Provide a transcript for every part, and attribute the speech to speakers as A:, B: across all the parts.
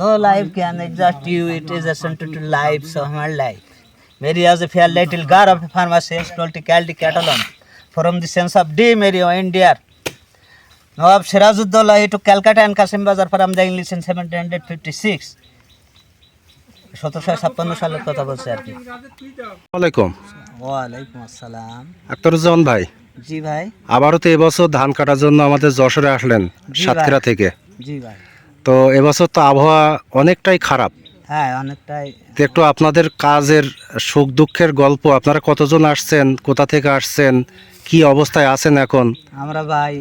A: No life can exhaust you. It is essential to life, so human life. Mary has a fair little gar of a pharmacist, Caldi Catalan. From the sense of D, Mary or India. Nawab Sirajuddaulah, he took Calcutta and Kasim Bazar from the English in 1756. 1756 সালের কথা বলছে আর কি।
B: ওয়ালাইকুম।
A: ওয়ালাইকুম আসসালাম।
B: আখতারুজ্জামান ভাই,
A: জি ভাই।
B: আবারও তো এবছর ধান কাটার জন্য আমাদের যশোরে আসলেন সাতক্ষীরা থেকে।
A: জি ভাই।
B: তো এবছর তো আবহাওয়া অনেকটাই খারাপ।
A: হ্যাঁ, অনেকটাই।
B: তো একটু আপনাদের কাজের সুখ দুঃখের গল্প, আপনারা কতজন আসছেন, কোথা থেকে আসছেন, কি অবস্থায় আছেন এখন?
A: আমরা ভাই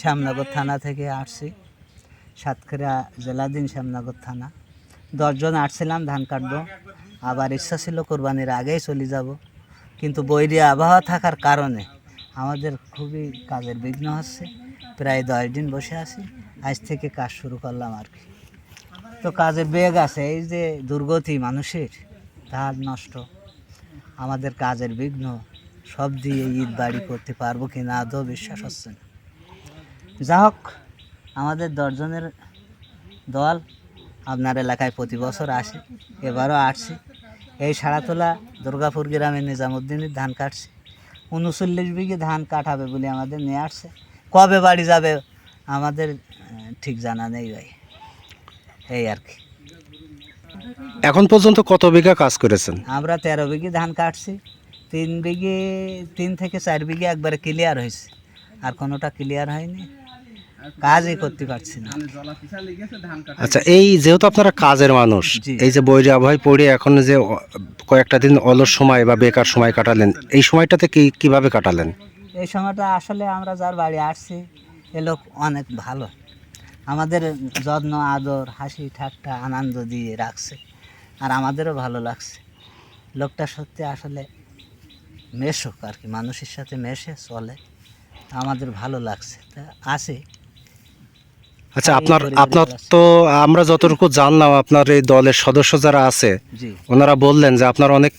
A: শ্যামনগর থানা থেকে আসছি, সাতক্ষীরা জেলাধীন শ্যামনগর থানা। 10 জন আসছিলাম ধান কাটবো, আবার ইচ্ছা ছিল কোরবানির আগেই চলে যাব, কিন্তু বৈরী আবহাওয়া থাকার কারণে আমাদের খুবই কাজের বিঘ্ন হচ্ছে। প্রায় 10 দিন বসে আছি, আজ থেকে কাজ শুরু করলাম আর কি। তো কাজের বেগ আছে, এই যে দুর্গতি মানুষের, ধান নষ্ট, আমাদের কাজের বিঘ্ন, সব দিয়ে ঈদ বাড়ি করতে পারবো কি না আদৌ বিশ্বাস হচ্ছে না। যা হোক, আমাদের 10 জনের দল আপনার এলাকায় প্রতি বছর আসে, এবারও আসছি। এই সাড়াতলা দুর্গাপুর গ্রামে নিজামুদ্দিনের ধান কাটছে, 39 বিঘে ধান কাটাবে বলে আমাদের নিয়ে আসছে। কবে বাড়ি যাবে আমাদের ঠিক জানা নেই ভাই, এই আর কি।
B: এখন পর্যন্ত কত বিঘা কাজ করেছেন?
A: আমরা 13 বিঘে ধান কাটছি, 3 থেকে 4 বিঘে একবারে ক্লিয়ার হয়েছে, আর কোনোটা ক্লিয়ার হয়নি, কাজই করতে পারছি না।
B: আচ্ছা, এই যেহেতু আপনারা কাজের মানুষ, এই যে বৈরী আবহাওয়ায় পড়ে এখন যে কয়েকটা দিন অলস সময় বা বেকার সময় কাটালেন, এই সময়টাতে কিভাবে কাটালেন?
A: এই সময়টা আসলে আমরা যার বাড়ি আসছি, এ লোক অনেক ভালো, আমাদের যত্ন আদর হাসি ঠাট্টা আনন্দ দিয়ে রাখছে, আর আমাদেরও ভালো লাগছে। লোকটা সত্যি আসলে মেশক আর কি, মানুষের সাথে মেশে চলে, আমাদের ভালো লাগছে, তা আসে।
B: আচ্ছা, আপনার তো আমরা যতটুকু জানলাম, আপনার এই দলের সদস্য যারা আছে ওনারা বললেন যে আপনার অনেক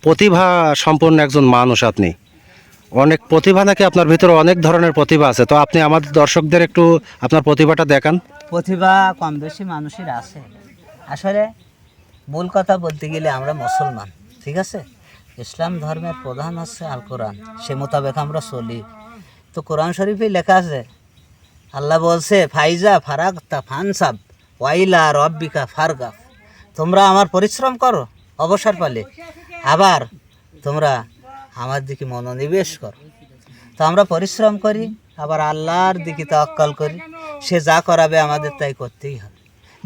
B: প্রতিভা সম্পন্ন একজন মানুষ, আপনি অনেক প্রতিভা, নাকি আপনার ভিতরে অনেক ধরনের প্রতিভা আছে। তো আপনি আমাদের দর্শকদের একটু আপনার প্রতিভাটা দেখান।
A: প্রতিভা কম বেশি মানুষের আছে, আসলে মূল কথা বলতে গেলে আমরা মুসলমান, ঠিক আছে, ইসলাম ধর্মের প্রধান হচ্ছে আল কোরআন, সে মোতাবেক আমরা চলি। তো কোরআন শরীফে লেখা আছে, আল্লাহ বলছে ফাইজা ফারাগতা ফানসাব ওয়াইলা রব্বিকা ফারগাফ, তোমরা আমার পরিশ্রম করো অবসর পালে, আবার তোমরা আমার দিকে মনোনিবেশ করো। তো আমরা পরিশ্রম করি, আবার আল্লাহর দিকে তাওয়াক্কুল করি, সে যা করাবে আমাদের তাই করতেই হবে।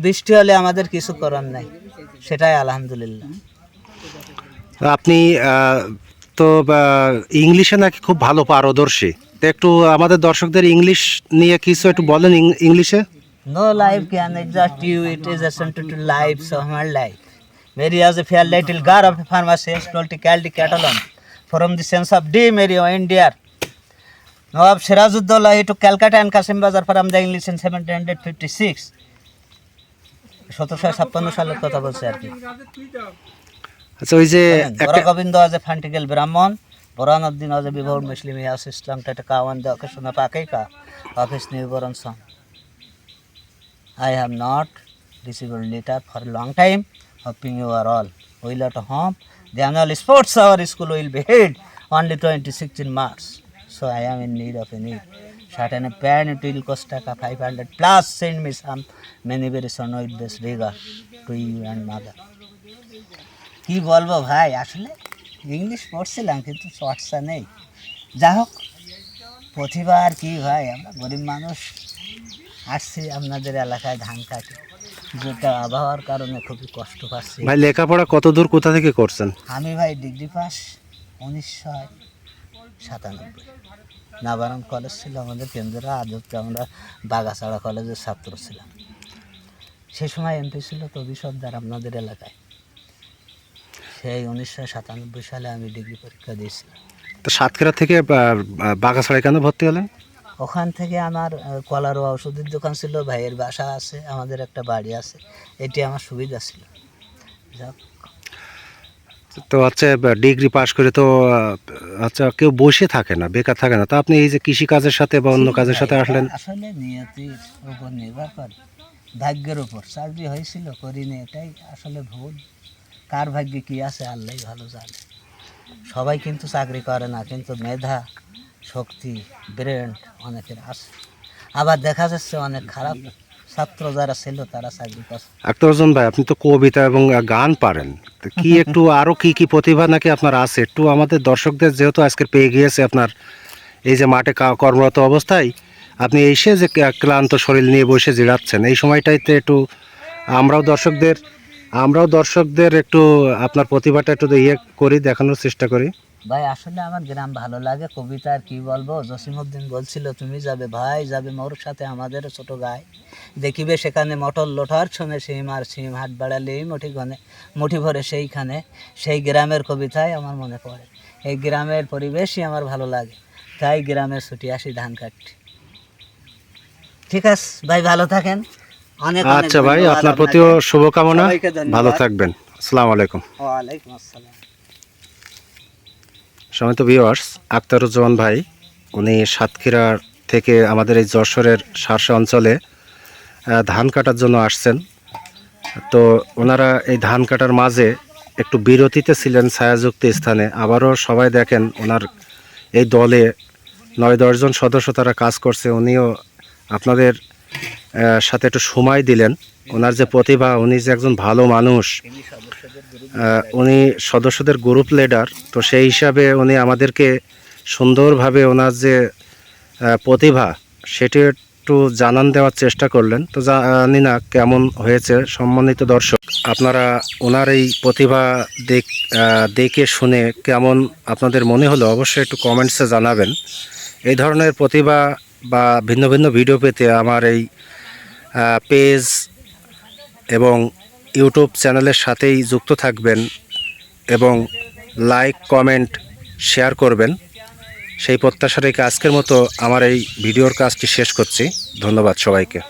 A: বৃষ্টি হলে আমাদের কিছু করার নাই, সেটাই আলহামদুলিল্লাহ।
B: আপনি তো ইংলিশে নাকি খুব ভালো পারদর্শী, তো একটু আমাদের দর্শকদের ইংলিশ নিয়ে কিছু একটু বলেন ইংলিশে।
A: No life can exhaust you, it is essential to life, so human life. Mary has a fair little gar of a pharmacist, Caldi Catalan. From the sense of D, Mary or India. Nawab Sirajuddaulah, he took Calcutta and Kasim Bazar from the English in 1756. 1756 সালের কথা বলছে আর কি।
B: আচ্ছা, ওই যে
A: গোবিন্দ আজ ফান্টিকেল ব্রাহ্মণ, বরানুদ্দিন আজ বিভোর মুসলিম ইয়াস ইসলাম টাটা কাওয়ান দে অকেশনা পাকেই কা অফিস নির্বরণ সং। I have not received a letter for a long time, hoping you are all well at home. The annual sports hour school will be held only 26 in March, so I am in need of a new shirt and a pant. It will cost 500 plus. Send me some many very son with this regard to you and mother. কি বলবো ভাই, আসলে English পড়ছিলাম কিন্তু চর্চা নেই। যা হোক, প্রতিভা আর কি ভাই, আমরা গরিব মানুষ আসছি আপনাদের এলাকায় ধান কাটি, যেটা আবহাওয়ার কারণে খুবই কষ্ট পাচ্ছি।
B: ভাই, লেখাপড়া কত দূর কোথা থেকে করছেন?
A: আমি ভাই ডিগ্রি পাস 1997, নাবারণ কলেজ ছিল আমাদের কেন্দ্রে, আদতে আমরা বাগাছড়া কলেজের ছাত্র ছিলাম। সে সময় এমপি ছিল কবি সর্দার আপনাদের এলাকায়, সেই 1997 সালে আমি ডিগ্রি পরীক্ষা দিয়েছিলাম।
B: তো সাতক্ষীরা থেকে বাগাছড়ায় কেন ভর্তি হলেন?
A: ওখান থেকে আমার কলার ও ওষুধের দোকান ছিল, ভাইয়ের বাসা আছে, আমাদের একটা বাড়ি আছে, এটি আমার সুবিধা ছিল। যাক,
B: তো হচ্ছে ডিগ্রি পাস করে তো আচ্ছা কেউ বসে থাকে না, বেকার থাকে না, তো আপনি এই যে কৃষি কাজের সাথে বা অন্য কাজের সাথে আসলেন।
A: আসলে নিয়তির উপর নির্ভর করে, ভাগ্যের উপর চাকরি হয়েছিল করিনি, এটাই আসলে ভুল। কার ভাগ্যে কি আছে আল্লাহই ভালো জানে। সবাই কিন্তু চাকরি করে না, কিন্তু মেধা শক্তি ব্রেন অনেকের আছে। আবার দেখা যাচ্ছে অনেক খারাপ ছাত্র যারা ছিল তারা চাকরি করছে।
B: আখতারুজ্জামান ভাই, আপনি তো কবিতা এবং গান পারেন, তো কি একটু আরো কি কি প্রতিভা নাকি আপনার আছে, একটু আমাদের দর্শকদের, যেহেতু আজকে পেয়ে গিয়েছে আপনার এই যে মাঠে কর্মরত অবস্থায় আপনি এসে যে ক্লান্ত শরীর নিয়ে বসে জিরাচ্ছেন, এই সময়টাইতে একটু আমরাও দর্শকদের একটু আপনার প্রতিভাটা একটু ইয়ে করি, দেখানোর চেষ্টা করি।
A: ভাই আসলে আমার গ্রাম ভালো লাগে, কবিতা আর কি বলবো। জসিমউদ্দিন বলছিল তুমি যাবে ভাই, যাবে মোর সাথে আমাদের ছোট গায়ে, দেখিবে সেখানে মটর লোটার ছনে সিম আর সিম, হাট বাড়ালেই মুঠি ভরে সেইখানে। সেই গ্রামের কবিতায় আমার মনে পড়ে, এই গ্রামের পরিবেশই আমার ভালো লাগে, তাই গ্রামের ছুটি আসি ধান কাটতে। ঠিক আছে ভাই, ভালো থাকেন। অনেক অনেক
B: আচ্ছা ভাই,
A: ধন্যবাদ
B: আপনার প্রতিও
A: আপনাকে।
B: শুভকামনা,
A: সবাইকে ধন্যবাদ।
B: ভালো থাকবেন। আসসালামু আলাইকুম।
A: ওয়ালাইকুম আসসালাম।
B: সম্মানিত ভিউয়ার্স, আখতারুজ্জামান ভাই উনি সাতক্ষীরা থেকে আমাদের এই যশোরের শার্শা অঞ্চলে ধান কাটার জন্য আসছেন। তো ওনারা এই ধান কাটার মাঝে একটু বিরতিতে ছিলেন ছায়াযুক্ত স্থানে। আবারও সবাই দেখেন ওনার এই দলে 9-10 জন সদস্য তারা কাজ করছে। উনিও আপনাদের সাথে একটু সময় দিলেন। ওনার যে প্রতিভা, উনি যে একজন ভালো মানুষ, উনি সদস্যদের গ্রুপ লিডার, তো সেই হিসাবে উনি আমাদেরকে সুন্দরভাবে ওনার যে প্রতিভা সেটি একটু জানান দেওয়ার চেষ্টা করলেন। তো জানি না কেমন হয়েছে। সম্মানিত দর্শক, আপনারা ওনার এই প্রতিভা দেখে শুনে কেমন আপনাদের মনে হলো অবশ্যই একটু কমেন্টসে জানাবেন। এই ধরনের প্রতিভা বা ভিন্ন ভিন্ন ভিডিও পেতে আমার এই পেজ এবং ইউটিউব চ্যানেলের সাথেই যুক্ত থাকবেন এবং লাইক কমেন্ট শেয়ার করবেন, সেই প্রত্যাশা রেখে আজকের মতো আমার এই ভিডিওর কাজটি শেষ করছি। ধন্যবাদ সবাইকে।